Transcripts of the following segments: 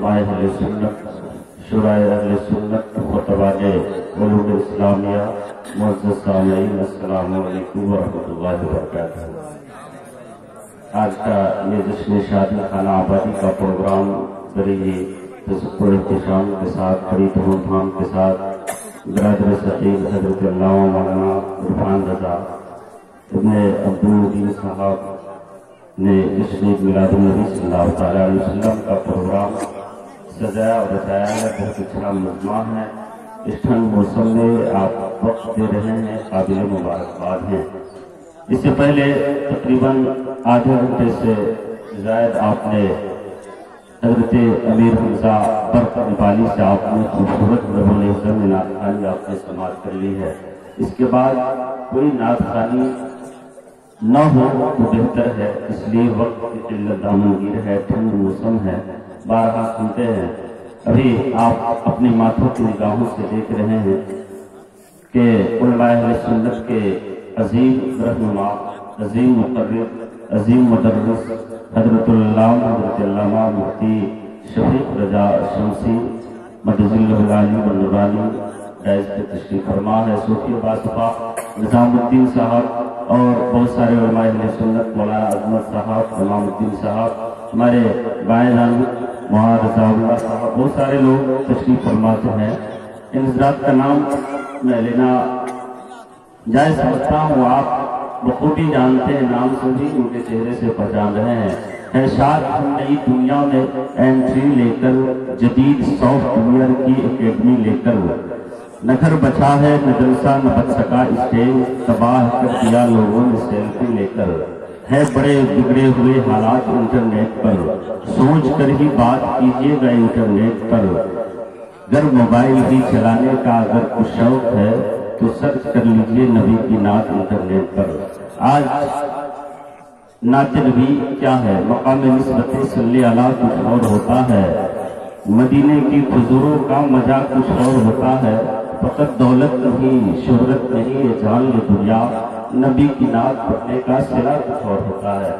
علماء اہل سنت، شورائے اہل سنت، خطبان علوم اسلامیہ، معزز سامعین، السلام علیکم ورحمۃ اللہ وبرکاتہ۔ آج کا یہ جشن شادی خانہ آبادی کا پروگرام بڑی پرسکون احتشام کے ساتھ، بڑی دھوم دھام کے ساتھ برادر ثقیل حضرت علامہ مولانا عرفان رضا ابن عبدالدین صاحب نے جشن میلاد النبی صلی اللہ تعالیٰ علیہ وسلم کا پروگرام سجایا اور بتایا ہے۔ بہت اچھا مجمع ہے۔ اس ٹھنڈ موسم میں آپ وقت دے رہے ہیں، قابل مبارکباد ہیں۔ اس سے پہلے تقریباً آدھے گھنٹے سے زائد آپ نے حضرت امیر حمزہ برق نپالی سے آپ نے خوبصورت ربع العظم نعت خوانی آپ نے سماعت کر لی ہے۔ اس کے بعد کوئی نعت خوانی نہ ہو تو بہتر ہے، اس لیے وقت کی قلت دامنگیر ہے، ٹھنڈ موسم ہے، بارہا سنتے ہیں۔ ابھی آپ اپنی ماتھوں کی نگاہوں سے دیکھ رہے ہیں کہ علماء اہل سنت کے عظیم رہنما، عظیم مقرر، عظیم مدرس حضرت علامہ مفتی شفیق رضا شمسی مدظ اللہ العالی والنورانی ڈائز پہ تشریف فرما ہے۔ صوفی باصفا نظام الدین صاحب اور بہت سارے علماء اہل سنت، مولانا عظمت صاحب، امام الدین صاحب، ہمارے بائیں جانب مولانا رضا اللہ صاحب، بہت سارے لوگ تشریف فرماتے ہیں۔ ان حضرات کا نام میں لینا جائز سمجھتا ہوں، آپ بخوبی جانتے ہیں، نام سے بھی ان کے چہرے سے پہچان رہے ہیں۔ شاید ہم نئی دنیا میں انٹری لے کر، جدید سافٹ ویئر کی اکیڈمی لے کر، نہ گھر بچا ہے نہ جلسہ نہ بچ سکا اسٹیج، تباہ کر دیا لوگوں نے سیلفی لے کر، ہے بڑے بگڑے ہوئے حالات انٹرنیٹ پر، سوچ کر ہی بات کیجیے گا انٹرنیٹ پر، گر موبائل بھی چلانے کا اگر کچھ شوق ہے تو سرچ کر لیجئے نبی کی نعت انٹرنیٹ پر۔ آج نعت نبی کیا ہے؟ مقام نسبت صلی اللہ کچھ اور ہوتا ہے، مدینے کی حضوروں کا مزہ کچھ اور ہوتا ہے، فقط دولت نہیں شہرت نہیں یہ جان لے دنیا، نبی کی نعت پڑھنے کا صلہ کچھ اور ہوتا ہے۔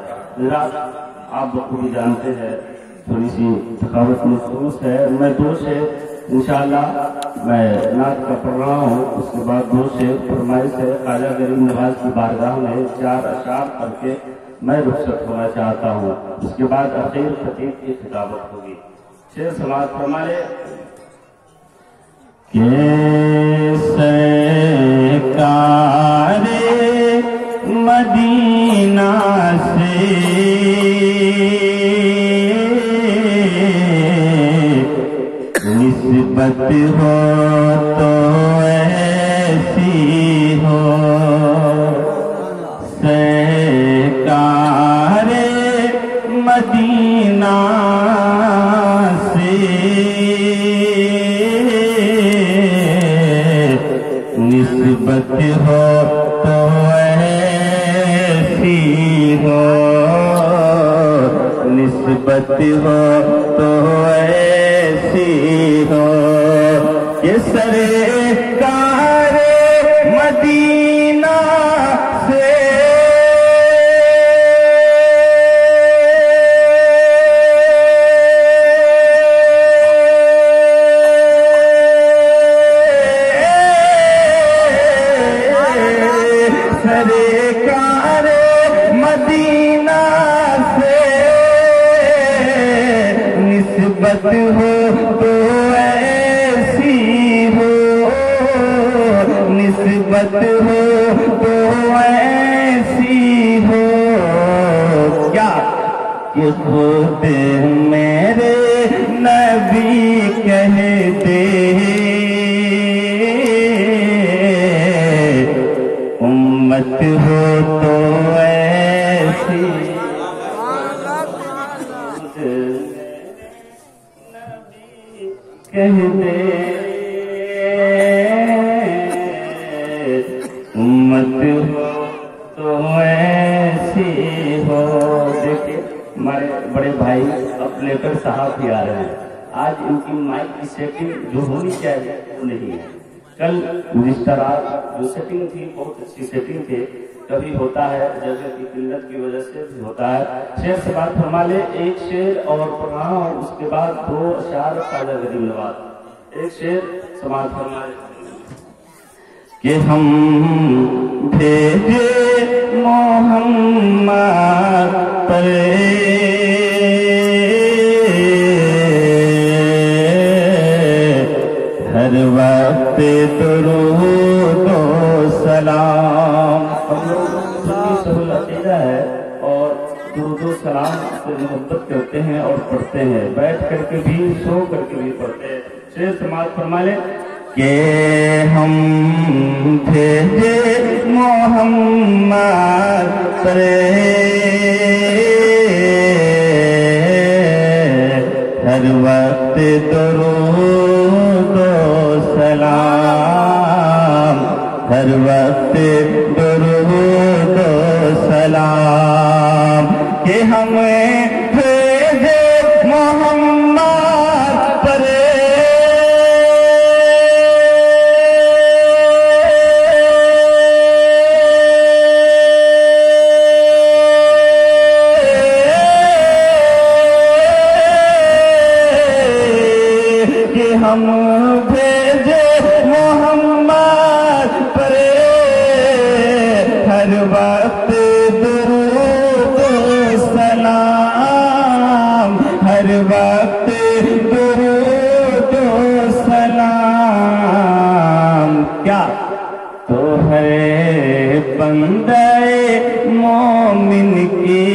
آپ بخوبی جانتے ہیں، تھوڑی سی تھکاوٹ محسوس ہے، میں دو سے انشاءاللہ میں نعت کا پڑھ رہا ہوں، اس کے بعد دو سے فرمائش ہے خواجہ غریب نواز کی بارگاہ میں 4 اشعار پڑھ کے میں رخصت ہونا چاہتا ہوں، اس کے بعد اخیر خطیب کی خطابت ہوگی۔ شعر سماعت فرمائے۔ کیسے کار مدینہ سے نسبت ہو تو ایسی ہو، سرکار مدینہ سے نسبت ہو تو ایسی ہو، نسبت ہو تو ایسی ہو کہ سرکار مدینہ سے سرکار مدینہ سے نسبت ہو تو ایسی ہو، نسبت ہو تو ایسی ہو کیا کہ خود میرے نبی کہتے امت ہو تو ایسی کہتے امت ہو تو ایسی ہو۔ دیکھیں ہمارے بڑے بھائی اب لیکر صاحب بھی آ رہے ہیں، آج ان کی مائک کی سیٹنگ جو ہونی چاہیے وہ نہیں ہے، کل رجسٹرات جو سیٹنگ تھی بہت اچھی سیٹنگ تھی، کبھی ہوتا ہے جگہ کی قلت کی وجہ سے بھی ہوتا ہے۔ شعر سے بات فرما لے، ایک شعر اور پڑھا اور اس کے بعد 2 اشعار خواجہ غریب نواز۔ ایک شعر سماعت فرما لے کہ ہم بھیجے محمد پر ہر وقت درود و سلام۔ ہم لوگ سنی سہول عقیدہ ہے اور درود و سلام سے محبت کرتے ہیں اور پڑھتے ہیں، بیٹھ کر کے بھی سو کر کے بھی پڑھتے ہیں۔ شعر سماعت فرما لے کہ ہم بھیجے محمد پر ہر وقت درود و سلام، ہر وقت درود و سلام، کہ ہمیں بھیجے محمد پر ہم بھیجے محمد پر ہر وقت درود و سلام، ہر وقت درود و سلام، کیا تو ہے بندہ مومن کی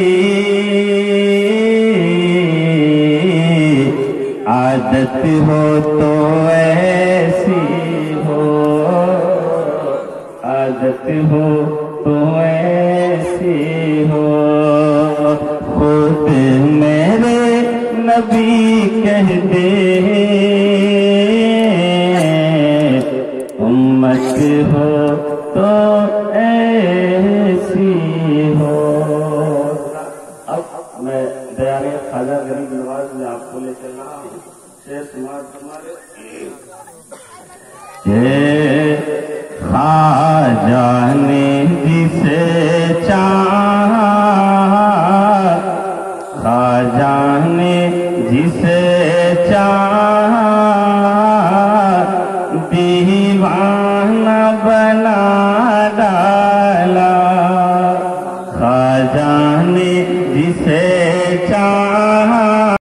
عادت ہو تو ایسی ہو، عادت ہو تو ایسی ہو، خود میرے نبی کہہ دے امت ہو تو ایسی ہو۔ اب میں دیار خواجہ غریب نواز میں آپ کو لے چل رہا ہوں۔ شعر سماعت فرما لے کہ خواجہ نے جسے چاہا، خواجہ نے جسے چاہا دیوان